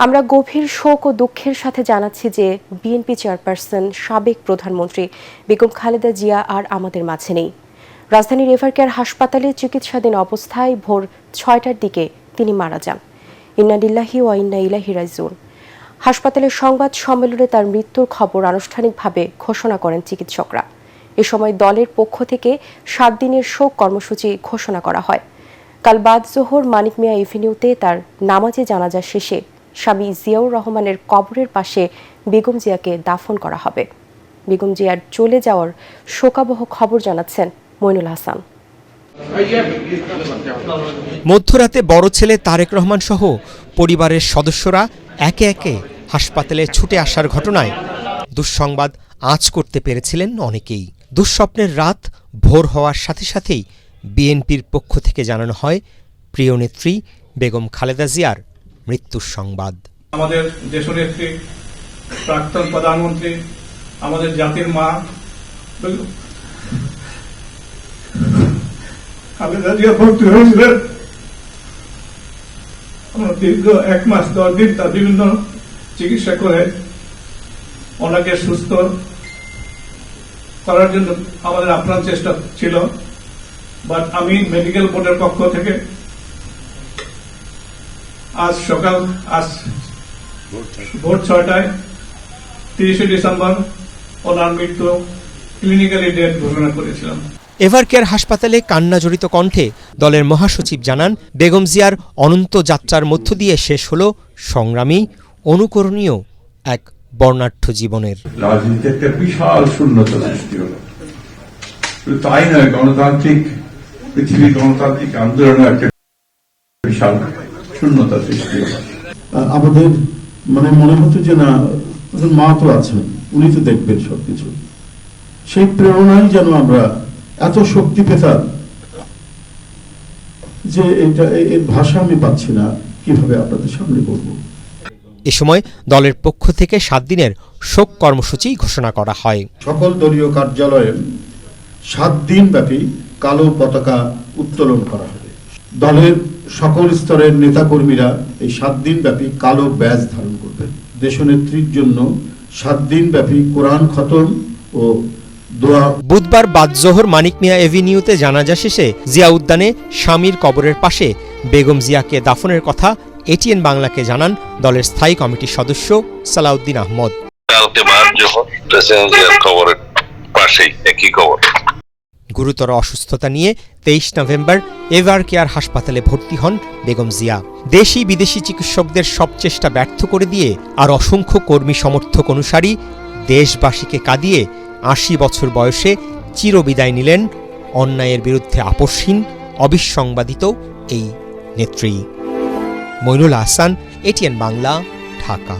আমরা গভীর শোক ও দুঃখের সাথে জানাচ্ছি যে বিএনপি চেয়ারপারসন সাবেক প্রধানমন্ত্রী বেগম খালেদা জিয়া আর আমাদের মাঝে নেই। রাজধানীর এভারকেয়ার হাসপাতালে চিকিৎসাধীন অবস্থায় ভোর ৬টার দিকে তিনি মারা যান। ইন্না লিল্লাহি ওয়া ইন্না ইলাইহি রাজিউন। হাসপাতালের সংবাদ সম্মেলনে তার মৃত্যুর খবর আনুষ্ঠানিকভাবে ঘোষণা করেন চিকিৎসকরা। এ সময় দলের পক্ষ থেকে ৭ দিনের শোক কর্মসূচি ঘোষণা করা হয়। কাল বাদ জোহর মানিক মিয়া এভিনিউতে তার নামাজে জানাজা শেষে স্বামী জিয়াউর রহমানের কবরের পাশে বেগম জিয়াকে দাফন করা হবে। বেগম জিয়ার চলে যাওয়ার শোকাবহ খবর জানাচ্ছেন মইনুল হাসান। মধ্যরাতে বড় ছেলে তারেক রহমান সহ পরিবারের সদস্যরা একে একে হাসপাতালে ছুটে আসার ঘটনায় দুঃসংবাদ আঁচ করতে পেরেছিলেন অনেকেই। দুঃস্বপ্নের রাত ভোর হওয়ার সাথে সাথেই বিএনপির পক্ষ থেকে জানানো হয় প্রিয় নেত্রী বেগম খালেদা জিয়ার মৃত্যুর সংবাদ। আমাদের দেশনেত্রী, প্রাক্তন প্রধানমন্ত্রী, আমাদের জাতির মা খালেদা জিয়া ভর্তি হয়েছিলেন। আমরা দীর্ঘ 1 মাস 10 দিন তার বিভিন্ন চিকিৎসা করে ওনাকে সুস্থ করার জন্য আমাদের আপ্রাণ চেষ্টা ছিল। বাট আমি মেডিকেল বোর্ডের পক্ষ থেকে আজ ভোর 6টায় 30শে ডিসেম্বর ওনার মৃত্যু ক্লিনিক্যালি ডেথ ঘোষণা করেছিলাম। এভারকেয়ার হাসপাতালে কান্নাজড়িত কণ্ঠে দলের মহাসচিব জানান, বেগম জিয়ার অনন্ত যাত্রার মধ্য দিয়ে শেষ হলো সংগ্রামী, অনুকরণীয় এক বর্ণাঢ্য জীবনের। রাজনীতিতে একটা বিশাল শূন্যতা সৃষ্টি হলো। তাই নয়, পৃথিবীর গণতান্ত্রিক আন্দোলনে একটা বিশাল শূন্যতা সৃষ্টি হলো। আমাদের মনে হতো যে না, মা তো আছেন, উনি তো দেখবেন সবকিছু। সেই প্রেরণাই যেন আমরা এত শক্তি পেতাম যে এর ভাষা আমি পাচ্ছি না কিভাবে আপনাদের সামনে বলবো। এ সময় দলের পক্ষ থেকে 7 দিনের শোক কর্মসূচি ঘোষণা করা হয়। সকল দলীয় কার্যালয়ে 7 দিন ব্যাপী কালো পতাকা উত্তোলন করা হবে। দলের সকল স্তরের নেতাকর্মীরা এই 7 দিন ব্যাপী কালো ব্যাজ ধারণ করবেন। দেশনেত্রীর জন্য 7 দিন ব্যাপী কোরআন খতম ও দোয়া। বুধবার বাদ জোহর মানিক মিয়া এভিনিউতে জানাজা শেষে জিয়া উদ্যানে স্বামীর কবরের পাশে বেগম জিয়াকে দাফনের কথা এটিএন বাংলাকে জানান দলের স্থায়ী কমিটির সদস্য সালাউদ্দিন আহমদ। গুরুতর অসুস্থতা নিয়ে 23 নভেম্বর এভারকেয়ার হাসপাতালে ভর্তি হন বেগম জিয়া। দেশি বিদেশি চিকিৎসকদের সব চেষ্টা ব্যর্থ করে দিয়ে আর অসংখ্য কর্মী সমর্থক অনুসারী দেশবাসীকে কাঁদিয়ে 80 বছর বয়সে চিরবিদায় নিলেন অন্যায়ের বিরুদ্ধে আপোষহীন, অবিসংবাদিত এই নেত্রী। মইনুল হাসান, এটিএন বাংলা, ঢাকা।